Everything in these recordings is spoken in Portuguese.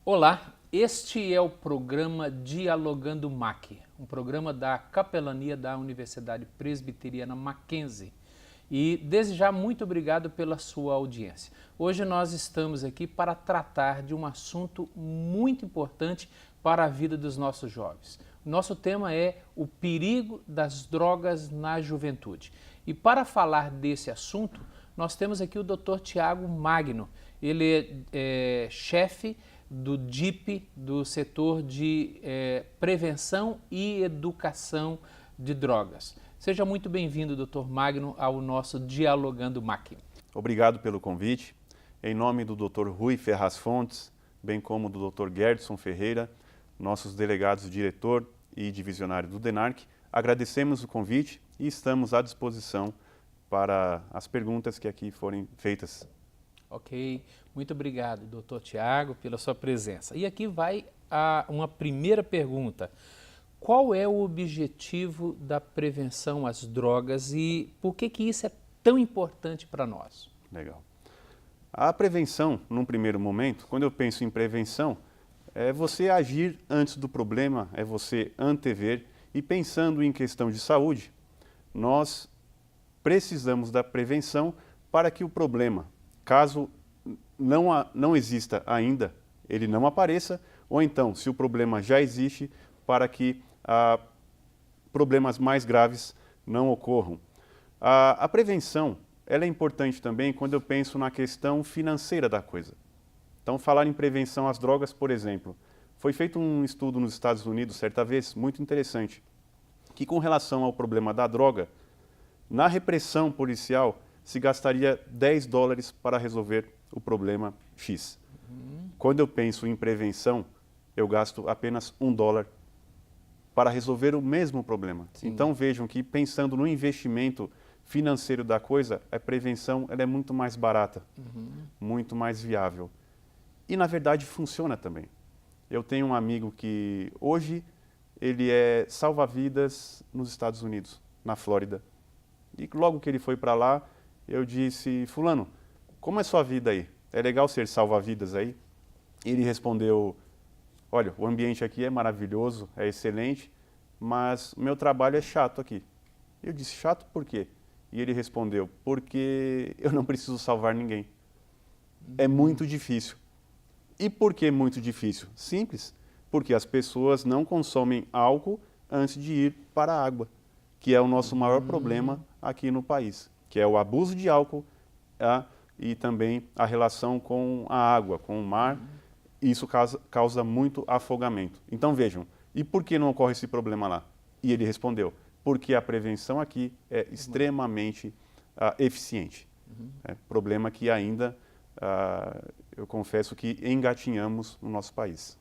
Olá, este é o programa Dialogando MAC, um programa da Capelania da Universidade Presbiteriana Mackenzie. E desde já, muito obrigado pela sua audiência. Hoje nós estamos aqui para tratar de um assunto muito importante para a vida dos nossos jovens. O nosso tema é o perigo das drogas na juventude. E para falar desse assunto, nós temos aqui o Dr. Tiago Magno. Ele é chefe do DIP, do setor de prevenção e educação de drogas. Seja muito bem-vindo, Dr. Magno, ao nosso Dialogando MAC. Obrigado pelo convite. Em nome do Dr. Rui Ferraz Fontes, bem como do Dr. Gerdson Ferreira, nossos delegados diretor e divisionário do DENARC, agradecemos o convite e estamos à disposição para as perguntas que aqui forem feitas. Ok, muito obrigado, Dr. Tiago, pela sua presença. E aqui vai uma primeira pergunta. Qual é o objetivo da prevenção às drogas e por que isso é tão importante para nós? Legal. A prevenção, num primeiro momento, quando eu penso em prevenção, é você agir antes do problema, é você antever, e pensando em questão de saúde, nós precisamos da prevenção para que o problema, caso não exista ainda, ele não apareça, ou então, se o problema já existe, para que problemas mais graves não ocorram. A prevenção, ela é importante também quando eu penso na questão financeira da coisa. Então, falar em prevenção às drogas, por exemplo, foi feito um estudo nos Estados Unidos, certa vez, muito interessante, que com relação ao problema da droga, na repressão policial, se gastaria $10 para resolver o problema X. Quando eu penso em prevenção, eu gasto apenas $1 para resolver o mesmo problema. Sim. Então vejam que pensando no investimento financeiro da coisa, a prevenção ela é muito mais barata, muito mais viável. E na verdade funciona também. Eu tenho um amigo que hoje ele é salva-vidas nos Estados Unidos, na Flórida. E logo que ele foi para lá, eu disse, fulano, como é sua vida aí? É legal ser salva-vidas aí? E ele respondeu, olha, o ambiente aqui é maravilhoso, é excelente, mas meu trabalho é chato aqui. Eu disse, chato por quê? E ele respondeu, porque eu não preciso salvar ninguém. É muito difícil. E por que muito difícil? Simples, porque as pessoas não consomem álcool antes de ir para a água, que é o nosso maior problema aqui no país, que é o abuso de álcool e também a relação com a água, com o mar. Isso causa muito afogamento. Então vejam, e por que não ocorre esse problema lá? E ele respondeu, porque a prevenção aqui é extremamente eficiente. Problema que ainda, eu confesso que engatinhamos no nosso país.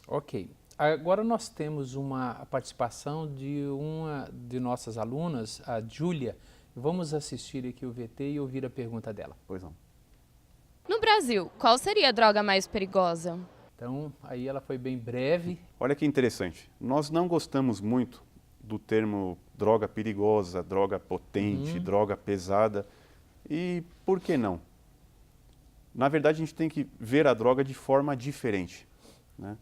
Ok. Agora nós temos uma participação de uma de nossas alunas, a Júlia. Vamos assistir aqui o VT e ouvir a pergunta dela. Pois não. No Brasil, qual seria a droga mais perigosa? Então, aí ela foi bem breve. Olha que interessante. Nós não gostamos muito do termo droga perigosa, droga potente, droga pesada. E por que não? Na verdade, a gente tem que ver a droga de forma diferente, né?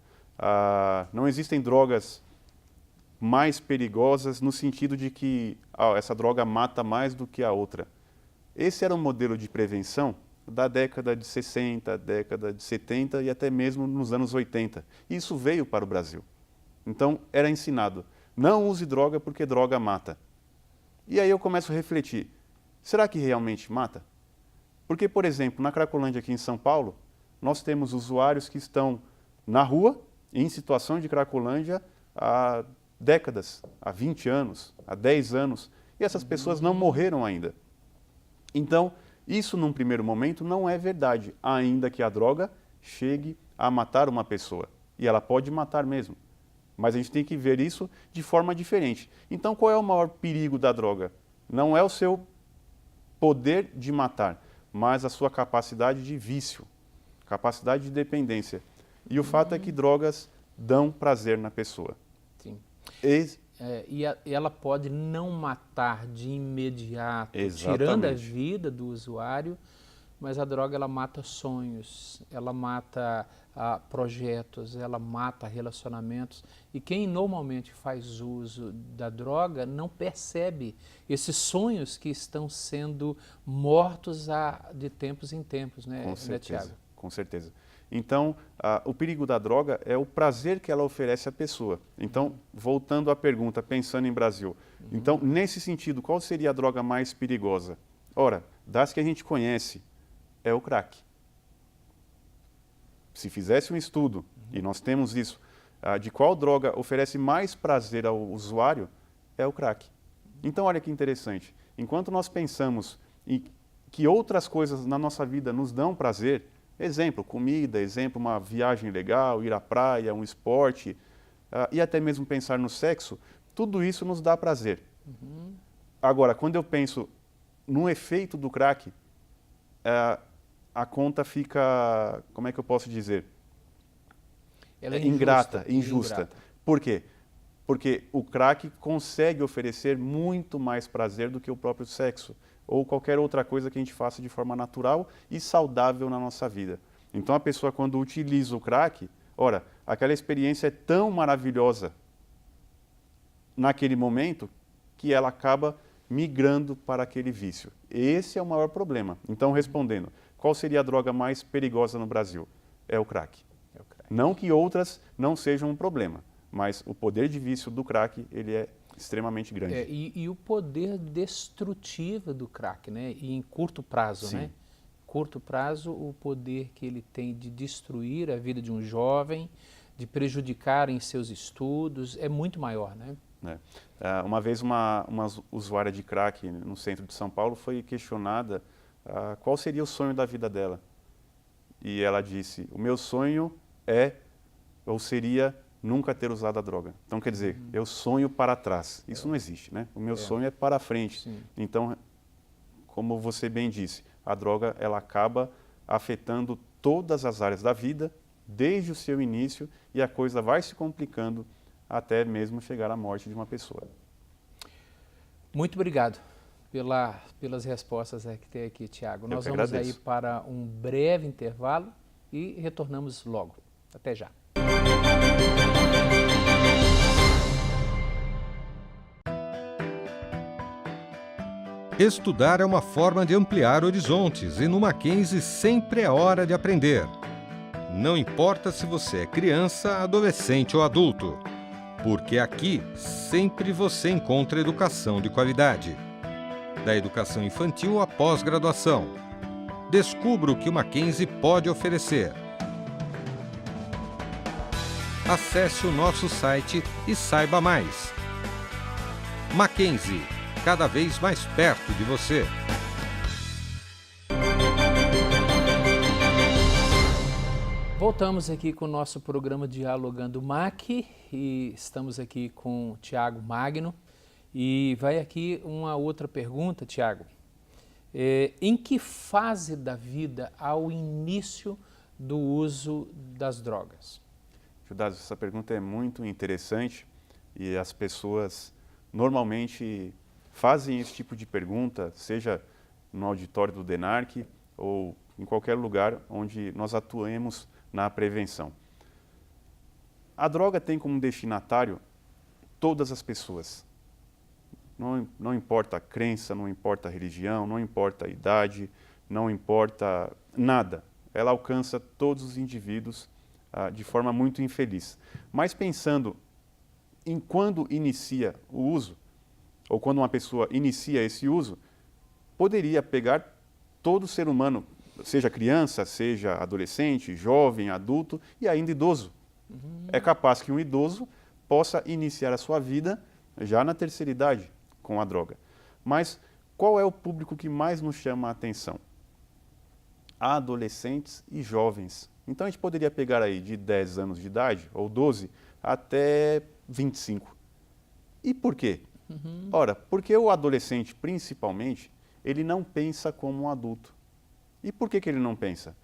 Não existem drogas mais perigosas no sentido de que essa droga mata mais do que a outra. Esse era um modelo de prevenção da década de 60, década de 70 e até mesmo nos anos 80. Isso veio para o Brasil. Então, era ensinado, não use droga porque droga mata. E aí eu começo a refletir, será que realmente mata? Porque, por exemplo, na Cracolândia aqui em São Paulo, nós temos usuários que estão na rua, em situação de Cracolândia, há décadas, há 20 anos, há 10 anos, e essas pessoas não morreram ainda. Então, isso num primeiro momento não é verdade, ainda que a droga chegue a matar uma pessoa. E ela pode matar mesmo. Mas a gente tem que ver isso de forma diferente. Então, qual é o maior perigo da droga? Não é o seu poder de matar, mas a sua capacidade de vício, capacidade de dependência. E o fato é que drogas dão prazer na pessoa. Sim. E ela pode não matar de imediato, Exatamente. tirando a vida do usuário, mas a droga ela mata sonhos, ela mata projetos, ela mata relacionamentos. E quem normalmente faz uso da droga não percebe esses sonhos que estão sendo mortos de tempos em tempos, né, Com certeza, Tiago? com certeza. Então, o perigo da droga é o prazer que ela oferece à pessoa. Então, voltando à pergunta, pensando em Brasil. Então, nesse sentido, qual seria a droga mais perigosa? Ora, das que a gente conhece, é o crack. Se fizesse um estudo, e nós temos isso, de qual droga oferece mais prazer ao usuário, é o crack. Então, olha que interessante. Enquanto nós pensamos em que outras coisas na nossa vida nos dão prazer, exemplo, comida, exemplo, uma viagem legal, ir à praia, um esporte, e até mesmo pensar no sexo, tudo isso nos dá prazer. Agora, quando eu penso no efeito do crack, a conta fica, como é que eu posso dizer? Ela é ingrata, injusta. Por quê? Porque o crack consegue oferecer muito mais prazer do que o próprio sexo ou qualquer outra coisa que a gente faça de forma natural e saudável na nossa vida. Então a pessoa quando utiliza o crack, ora, aquela experiência é tão maravilhosa naquele momento que ela acaba migrando para aquele vício. Esse é o maior problema. Então, respondendo, qual seria a droga mais perigosa no Brasil? É o crack. Não que outras não sejam um problema, mas o poder de vício do crack, ele é extremamente grande. E o poder destrutivo do crack, né? E em curto prazo, Sim. né? Curto prazo, o poder que ele tem de destruir a vida de um jovem, de prejudicar em seus estudos, é muito maior, né? Uma vez uma usuária de crack no centro de São Paulo foi questionada qual seria o sonho da vida dela. E ela disse, o meu sonho seria nunca ter usado a droga. Então, quer dizer, eu sonho para trás. Isso não existe, né? O meu sonho é para frente. Sim. Então, como você bem disse, a droga ela acaba afetando todas as áreas da vida, desde o seu início, e a coisa vai se complicando até mesmo chegar à morte de uma pessoa. Muito obrigado pelas respostas que tem aqui, Tiago. Nós vamos aí para um breve intervalo e retornamos logo. Até já. Estudar é uma forma de ampliar horizontes e no Mackenzie sempre é hora de aprender. Não importa se você é criança, adolescente ou adulto, porque aqui sempre você encontra educação de qualidade. Da educação infantil à pós-graduação. Descubra o que o Mackenzie pode oferecer. Acesse o nosso site e saiba mais. Mackenzie, cada vez mais perto de você. Voltamos aqui com o nosso programa Dialogando MAC e estamos aqui com o Tiago Magno. E vai aqui uma outra pergunta, Tiago. Em que fase da vida há o início do uso das drogas? Judas, essa pergunta é muito interessante e as pessoas normalmente fazem esse tipo de pergunta, seja no auditório do DENARC ou em qualquer lugar onde nós atuemos na prevenção. A droga tem como destinatário todas as pessoas. Não importa a crença, não importa a religião, não importa a idade, não importa nada. Ela alcança todos os indivíduos de forma muito infeliz. Mas pensando em quando inicia o uso, ou quando uma pessoa inicia esse uso, poderia pegar todo ser humano, seja criança, seja adolescente, jovem, adulto e ainda idoso. É capaz que um idoso possa iniciar a sua vida já na terceira idade com a droga. Mas qual é o público que mais nos chama a atenção? Adolescentes e jovens. Então a gente poderia pegar aí de 10 anos de idade, ou 12, até 25. E por quê? Ora, porque o adolescente, principalmente, ele não pensa como um adulto. E por que ele não pensa?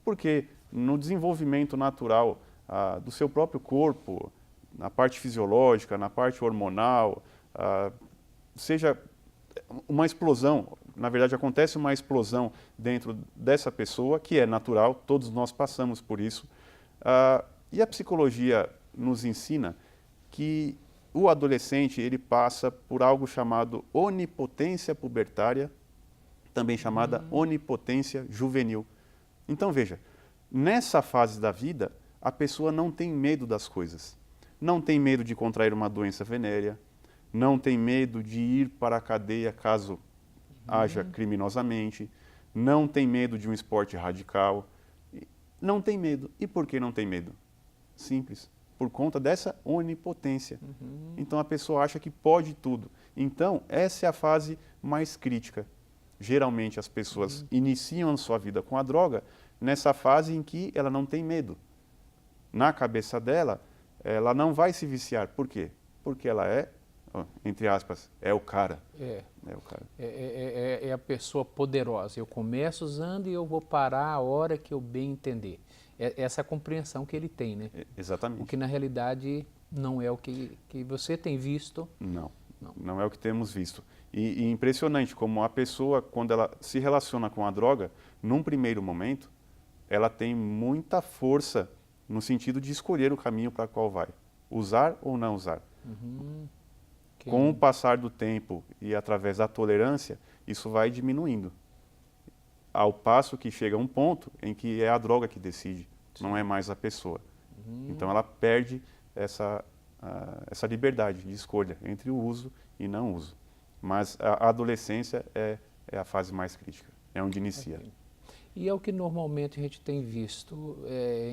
Porque no desenvolvimento natural do seu próprio corpo, na parte fisiológica, na parte hormonal, seja uma explosão, na verdade, acontece uma explosão dentro dessa pessoa, que é natural, todos nós passamos por isso. E a psicologia nos ensina que o adolescente ele passa por algo chamado onipotência pubertária, também chamada onipotência juvenil. Então, veja, nessa fase da vida, a pessoa não tem medo das coisas. Não tem medo de contrair uma doença venérea, não tem medo de ir para a cadeia caso haja criminosamente, não tem medo de um esporte radical, não tem medo. E por que não tem medo? Simples, por conta dessa onipotência. Então a pessoa acha que pode tudo. Então essa é a fase mais crítica. Geralmente as pessoas iniciam sua vida com a droga nessa fase em que ela não tem medo. Na cabeça dela, ela não vai se viciar. Por quê? Porque ela é, entre aspas, é o cara. É o cara. É a pessoa poderosa. Eu começo usando e eu vou parar a hora que eu bem entender. Essa é a compreensão que ele tem, né? Exatamente. O que na realidade não é o que você tem visto. Não é o que temos visto. E impressionante como a pessoa, quando ela se relaciona com a droga, num primeiro momento, ela tem muita força no sentido de escolher o caminho para qual vai. Usar ou não usar. Com o passar do tempo e através da tolerância, isso vai diminuindo. Ao passo que chega um ponto em que é a droga que decide, não é mais a pessoa. Então ela perde essa liberdade de escolha entre o uso e não uso. Mas a adolescência é a fase mais crítica, é onde inicia. Okay. E é o que normalmente a gente tem visto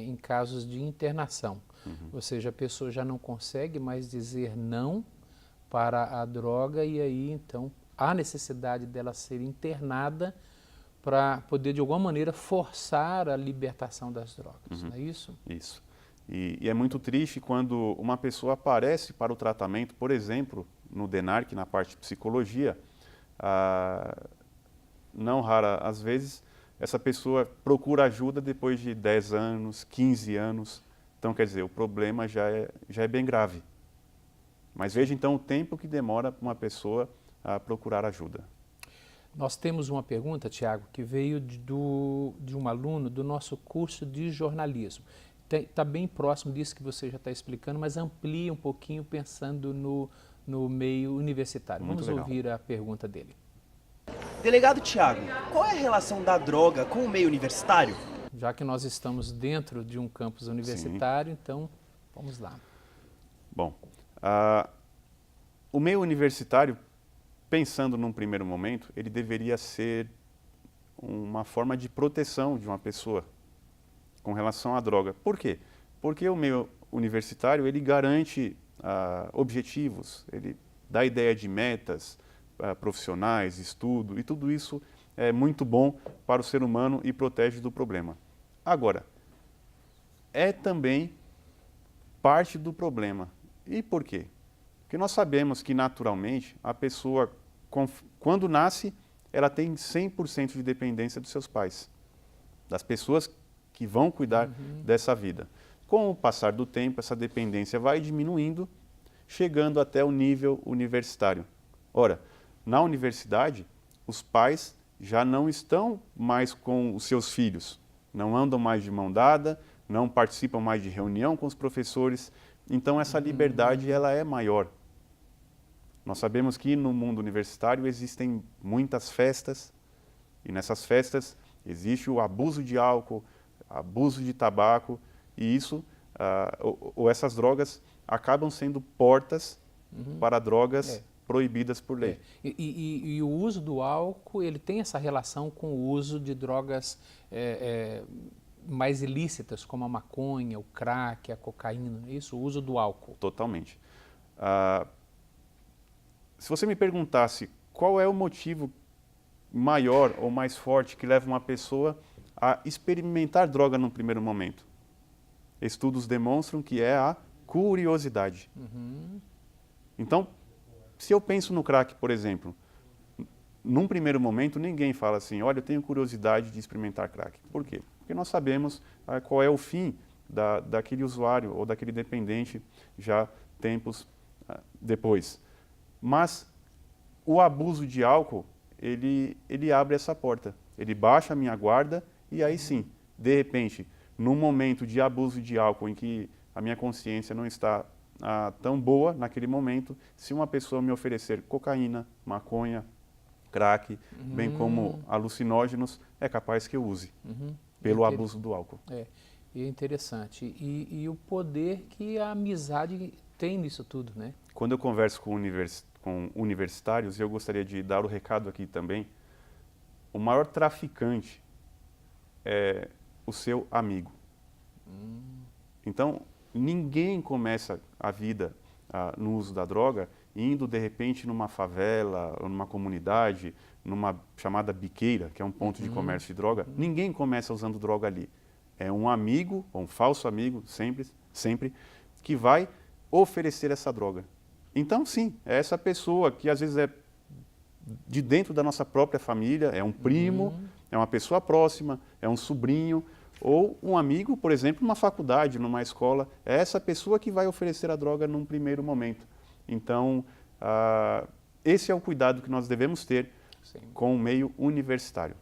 em casos de internação. Ou seja, a pessoa já não consegue mais dizer não para a droga e aí então há necessidade dela ser internada para poder de alguma maneira forçar a libertação das drogas, não é isso? Isso. E é muito triste quando uma pessoa aparece para o tratamento, por exemplo, no DENARC, na parte de psicologia, não rara às vezes, essa pessoa procura ajuda depois de 10 anos, 15 anos. Então, quer dizer, o problema já é bem grave. Mas veja então o tempo que demora para uma pessoa a procurar ajuda. Nós temos uma pergunta, Tiago, que veio de um aluno do nosso curso de jornalismo. Está bem próximo disso que você já está explicando, mas amplia um pouquinho pensando no meio universitário. Muito legal. Ouvir a pergunta dele. Delegado Tiago, qual é a relação da droga com o meio universitário? Já que nós estamos dentro de um campus universitário, então vamos lá. Bom, o meio universitário, pensando num primeiro momento, ele deveria ser uma forma de proteção de uma pessoa com relação à droga. Por quê? Porque o meio universitário ele garante objetivos, ele dá ideia de metas profissionais, estudo, e tudo isso é muito bom para o ser humano e protege do problema. Agora, é também parte do problema. E por quê? Porque nós sabemos que naturalmente a pessoa, quando nasce, ela tem 100% de dependência dos seus pais, das pessoas que vão cuidar dessa vida. Com o passar do tempo, essa dependência vai diminuindo, chegando até o nível universitário. Ora, na universidade, os pais já não estão mais com os seus filhos, não andam mais de mão dada, não participam mais de reunião com os professores, então essa liberdade ela é maior. Nós sabemos que no mundo universitário existem muitas festas, e nessas festas existe o abuso de álcool, abuso de tabaco, e isso, ou essas drogas acabam sendo portas para drogas proibidas por lei. E o uso do álcool, ele tem essa relação com o uso de drogas mais ilícitas, como a maconha, o crack, a cocaína, isso? O uso do álcool. Totalmente. Se você me perguntasse qual é o motivo maior ou mais forte que leva uma pessoa a experimentar droga no primeiro momento, estudos demonstram que é a curiosidade. Então, se eu penso no crack, por exemplo, num primeiro momento ninguém fala assim, olha, eu tenho curiosidade de experimentar crack. Por quê? Porque nós sabemos qual é o fim daquele usuário ou daquele dependente já tempos depois. Mas o abuso de álcool, ele abre essa porta. Ele baixa a minha guarda e aí sim, de repente, num momento de abuso de álcool em que a minha consciência não está tão boa naquele momento, se uma pessoa me oferecer cocaína, maconha, crack, bem como alucinógenos, é capaz que eu use, pelo abuso do álcool. É interessante. E o poder que a amizade tem nisso tudo, né? Quando eu converso com universitários, e eu gostaria de dar o recado aqui também, o maior traficante é o seu amigo. Então, ninguém começa a vida no uso da droga indo, de repente, numa favela, ou numa comunidade, numa chamada biqueira, que é um ponto de comércio de droga. Ninguém começa usando droga ali. É um amigo, ou um falso amigo, sempre, que vai oferecer essa droga. Então, sim, é essa pessoa que às vezes é de dentro da nossa própria família, é um primo, é uma pessoa próxima, é um sobrinho, ou um amigo, por exemplo, numa faculdade, numa escola. É essa pessoa que vai oferecer a droga num primeiro momento. Então, esse é o cuidado que nós devemos ter com o meio universitário.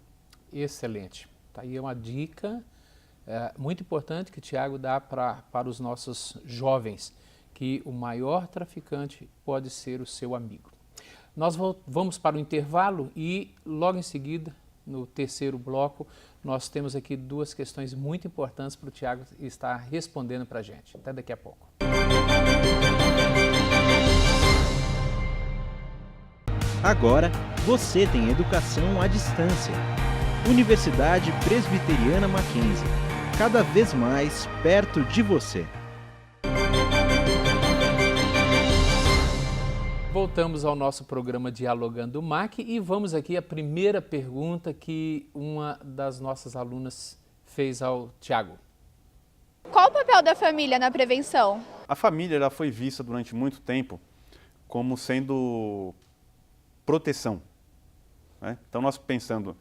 Excelente. Tá aí uma dica muito importante que o Tiago dá para os nossos jovens, que o maior traficante pode ser o seu amigo. Nós vamos para o intervalo e logo em seguida, no terceiro bloco, nós temos aqui duas questões muito importantes para o Tiago estar respondendo para a gente. Até daqui a pouco. Agora você tem educação à distância. Universidade Presbiteriana Mackenzie, cada vez mais perto de você. Voltamos ao nosso programa Dialogando MAC e vamos aqui à primeira pergunta que uma das nossas alunas fez ao Tiago. Qual o papel da família na prevenção? A família ela foi vista durante muito tempo como sendo proteção, né? Então, nós pensando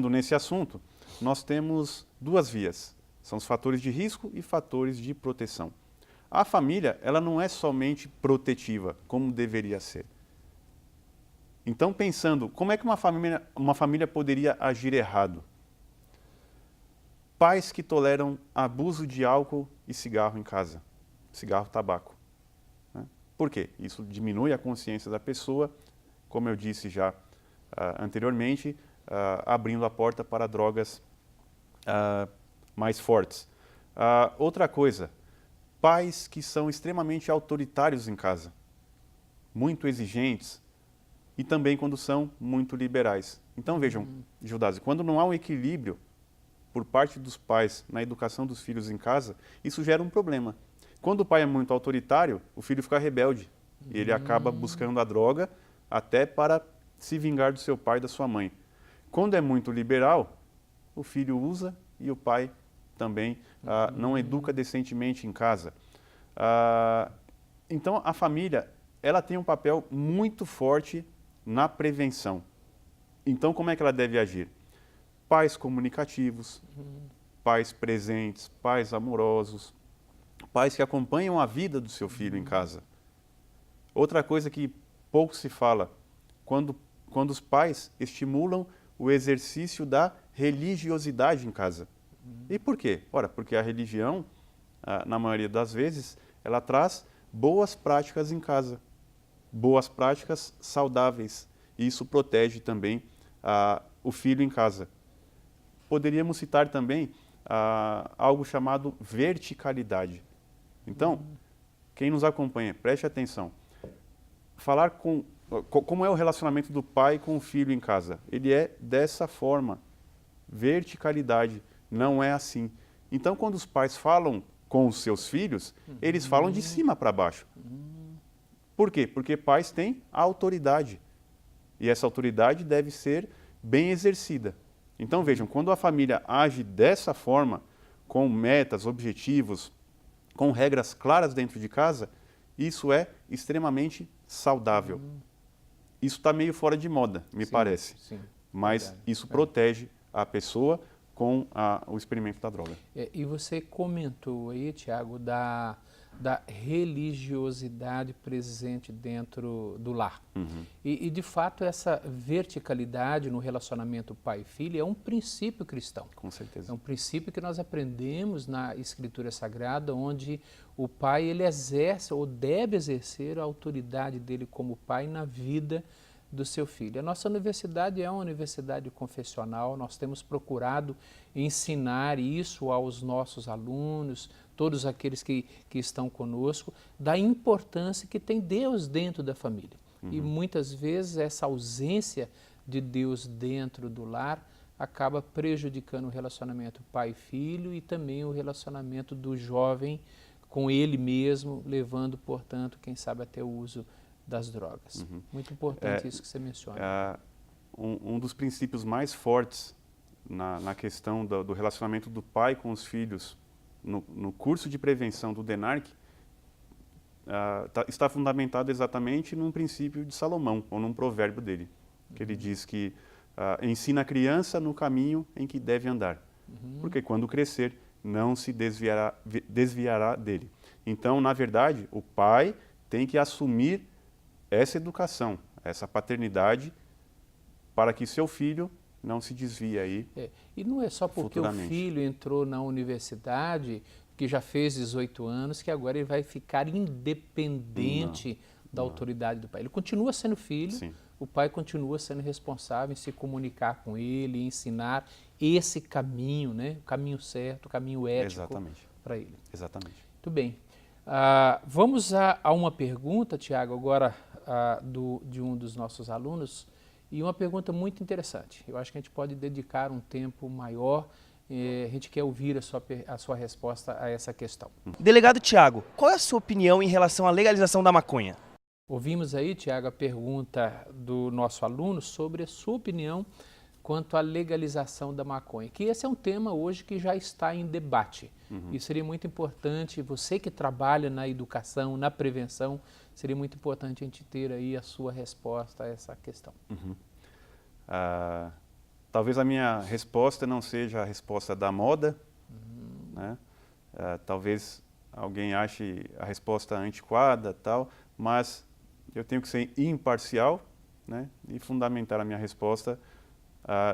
nesse assunto, nós temos duas vias. São os fatores de risco e fatores de proteção. A família, ela não é somente protetiva, como deveria ser. Então, pensando, como é que uma família poderia agir errado? Pais que toleram abuso de álcool e cigarro em casa, cigarro, tabaco, né? Por quê? Isso diminui a consciência da pessoa, como eu disse já anteriormente, abrindo a porta para drogas mais fortes. Outra coisa, pais que são extremamente autoritários em casa, muito exigentes e também quando são muito liberais. Então vejam, Gildásio, quando não há um equilíbrio por parte dos pais na educação dos filhos em casa, isso gera um problema. Quando o pai é muito autoritário, o filho fica rebelde e ele acaba buscando a droga até para se vingar do seu pai e da sua mãe. Quando é muito liberal, o filho usa e o pai também não educa decentemente em casa. Então, a família ela tem um papel muito forte na prevenção. Então, como é que ela deve agir? Pais comunicativos, pais presentes, pais amorosos, pais que acompanham a vida do seu filho em casa. Outra coisa que pouco se fala, quando os pais estimulam o exercício da religiosidade em casa. E por quê? Ora, porque a religião, na maioria das vezes, ela traz boas práticas em casa, boas práticas saudáveis. E isso protege também o filho em casa. Poderíamos citar também algo chamado verticalidade. Então, quem nos acompanha, preste atenção. Falar como é o relacionamento do pai com o filho em casa. Ele é dessa forma, verticalidade, não é assim. Então, quando os pais falam com os seus filhos, eles falam de cima para baixo. Por quê? Porque pais têm autoridade. E essa autoridade deve ser bem exercida. Então, vejam, quando a família age dessa forma, com metas, objetivos, com regras claras dentro de casa, isso é extremamente saudável. Isso está meio fora de moda, me parece. Sim, mas verdade. Isso protege a pessoa com o experimento da droga. E você comentou aí, Tiago, da da religiosidade presente dentro do lar. E, de fato, essa verticalidade no relacionamento pai e filho é um princípio cristão. Com certeza. É um princípio que nós aprendemos na Escritura Sagrada, onde o pai ele exerce ou deve exercer a autoridade dele como pai na vida do seu filho. A nossa universidade é uma universidade confessional, nós temos procurado ensinar isso aos nossos alunos, todos aqueles que estão conosco, da importância que tem Deus dentro da família. E muitas vezes essa ausência de Deus dentro do lar acaba prejudicando o relacionamento pai-filho e também o relacionamento do jovem com ele mesmo, levando, portanto, quem sabe até o uso das drogas. Muito importante isso que você menciona. Um dos princípios mais fortes na questão do relacionamento do pai com os filhos no curso de prevenção do DENARC está fundamentado exatamente num princípio de Salomão, ou num provérbio dele, que ele diz que ensina a criança no caminho em que deve andar, porque quando crescer não se desviará dele. Então, na verdade, o pai tem que assumir essa educação, essa paternidade, para que seu filho não se desvie aí. E não é só porque o filho entrou na universidade, que já fez 18 anos, que agora ele vai ficar independente da autoridade do pai. Ele continua sendo filho, sim. O pai continua sendo responsável em se comunicar com ele, ensinar esse caminho, né? O caminho certo, o caminho ético para ele. Exatamente. Muito bem. Vamos a uma pergunta, Tiago, agora de um dos nossos alunos, e uma pergunta muito interessante. Eu acho que a gente pode dedicar um tempo maior, a gente quer ouvir a sua resposta a essa questão. Delegado Tiago, qual é a sua opinião em relação à legalização da maconha? Ouvimos aí, Tiago, a pergunta do nosso aluno sobre a sua opinião quanto à legalização da maconha, que esse é um tema hoje que já está em debate. E seria muito importante, você que trabalha na educação, na prevenção, seria muito importante a gente ter aí a sua resposta a essa questão. Talvez a minha resposta não seja a resposta da moda, né? Talvez alguém ache a resposta antiquada, tal, mas eu tenho que ser imparcial, né? E fundamentar a minha resposta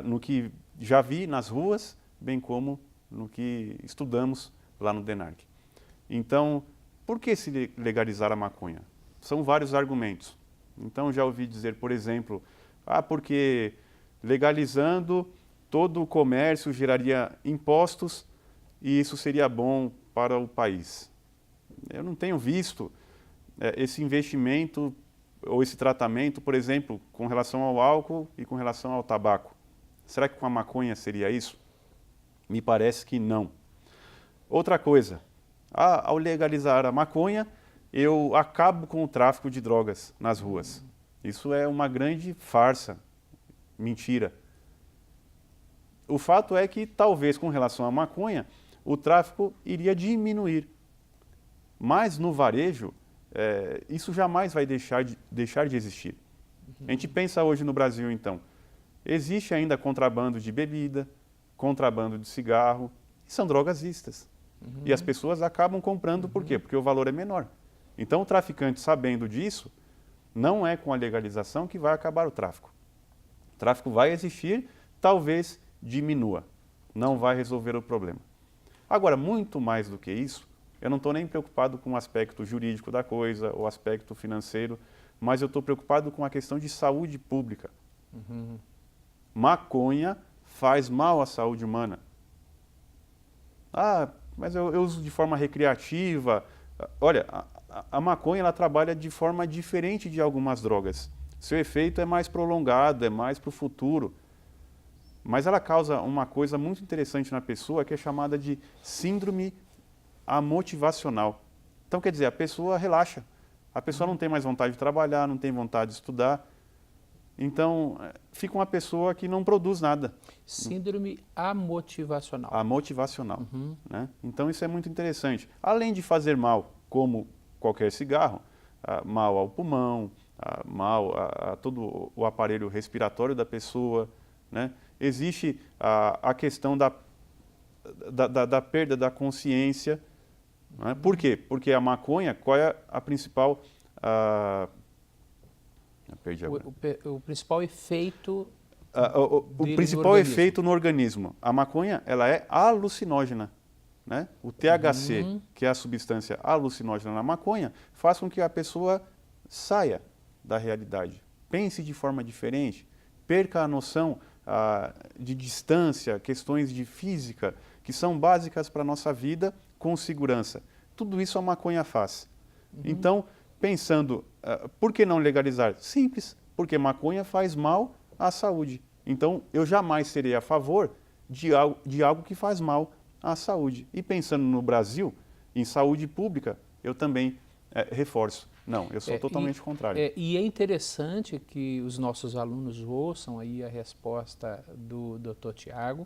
no que já vi nas ruas, bem como no que estudamos lá no DENARC. Então, por que se legalizar a maconha? São vários argumentos. Então, já ouvi dizer, por exemplo, porque legalizando todo o comércio geraria impostos e isso seria bom para o país. Eu não tenho visto esse investimento ou esse tratamento, por exemplo, com relação ao álcool e com relação ao tabaco. Será que com a maconha seria isso? Me parece que não. Outra coisa, ao legalizar a maconha, eu acabo com o tráfico de drogas nas ruas. Isso é uma grande farsa, mentira. O fato é que, talvez, com relação à maconha, o tráfico iria diminuir. Mas, no varejo, isso jamais vai deixar de existir. A gente pensa hoje no Brasil, então, existe ainda contrabando de bebida, contrabando de cigarro, e são drogas lícitas. E as pessoas acabam comprando por quê? Porque o valor é menor. Então, o traficante, sabendo disso, não é com a legalização que vai acabar o tráfico. O tráfico vai existir, talvez diminua, não vai resolver o problema. Agora, muito mais do que isso, eu não estou nem preocupado com o aspecto jurídico da coisa, o aspecto financeiro, mas eu estou preocupado com a questão de saúde pública. Maconha faz mal à saúde humana. Mas eu uso de forma recreativa. Olha, a maconha ela trabalha de forma diferente de algumas drogas. Seu efeito é mais prolongado, é mais para o futuro. Mas ela causa uma coisa muito interessante na pessoa que é chamada de síndrome amotivacional. Então, quer dizer, a pessoa relaxa. A pessoa não tem mais vontade de trabalhar, não tem vontade de estudar. Então, fica uma pessoa que não produz nada. Síndrome amotivacional. Amotivacional. Né? Então, isso é muito interessante. Além de fazer mal, como qualquer cigarro, mal ao pulmão, mal a todo o aparelho respiratório da pessoa, né? Existe a questão da perda da consciência, Não é? Por quê? Porque a maconha, qual é a principal... Perdi agora. O principal efeito O principal efeito no organismo. A maconha, ela é alucinógena. Né? O THC, que é a substância alucinógena na maconha, faz com que a pessoa saia da realidade, pense de forma diferente, perca a noção de distância, questões de física, que são básicas para a nossa vida com segurança. Tudo isso a maconha faz. Então, pensando, por que não legalizar? Simples, porque maconha faz mal à saúde. Então, eu jamais serei a favor de algo que faz mal à saúde. E pensando no Brasil, em saúde pública, eu também reforço. Não, eu sou totalmente contrário. E é interessante que os nossos alunos ouçam aí a resposta do Dr. Tiago.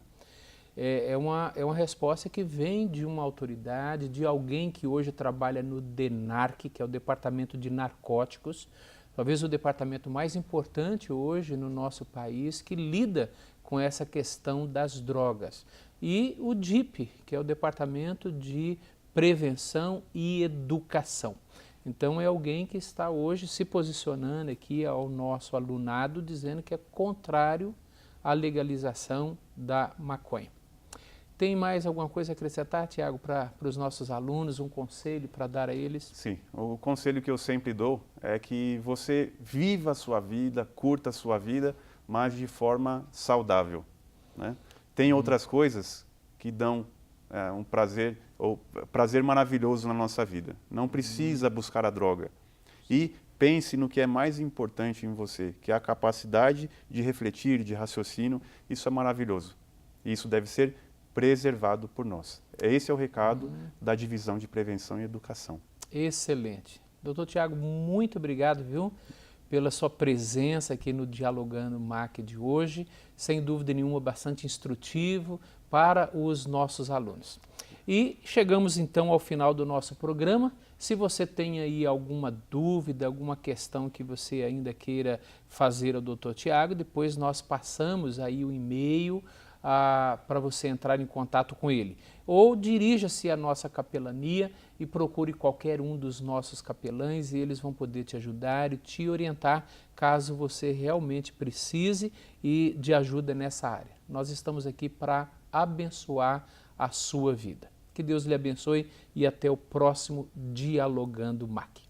É uma resposta que vem de uma autoridade, de alguém que hoje trabalha no DENARC, que é o Departamento de Narcóticos, talvez o departamento mais importante hoje no nosso país, que lida com essa questão das drogas. E o DIP, que é o Departamento de Prevenção e Educação. Então é alguém que está hoje se posicionando aqui ao nosso alunado, dizendo que é contrário à legalização da maconha. Tem mais alguma coisa a acrescentar, Tiago, para os nossos alunos, um conselho para dar a eles? Sim, o conselho que eu sempre dou é que você viva a sua vida, curta a sua vida, mas de forma saudável. Né? Tem outras coisas que dão um prazer, ou prazer maravilhoso na nossa vida. Não precisa buscar a droga. E pense no que é mais importante em você, que é a capacidade de refletir, de raciocínio. Isso é maravilhoso. E isso deve ser preservado por nós. Esse é o recado da Divisão de Prevenção e Educação. Excelente. Doutor Tiago, muito obrigado, viu, pela sua presença aqui no Dialogando MAC de hoje. Sem dúvida nenhuma, bastante instrutivo para os nossos alunos. E chegamos então ao final do nosso programa. Se você tem aí alguma dúvida, alguma questão que você ainda queira fazer ao Dr. Tiago, depois nós passamos aí o e-mail para você entrar em contato com ele. Ou dirija-se à nossa capelania e procure qualquer um dos nossos capelães e eles vão poder te ajudar e te orientar caso você realmente precise de ajuda nessa área. Nós estamos aqui para abençoar a sua vida. Que Deus lhe abençoe e até o próximo Dialogando MAC.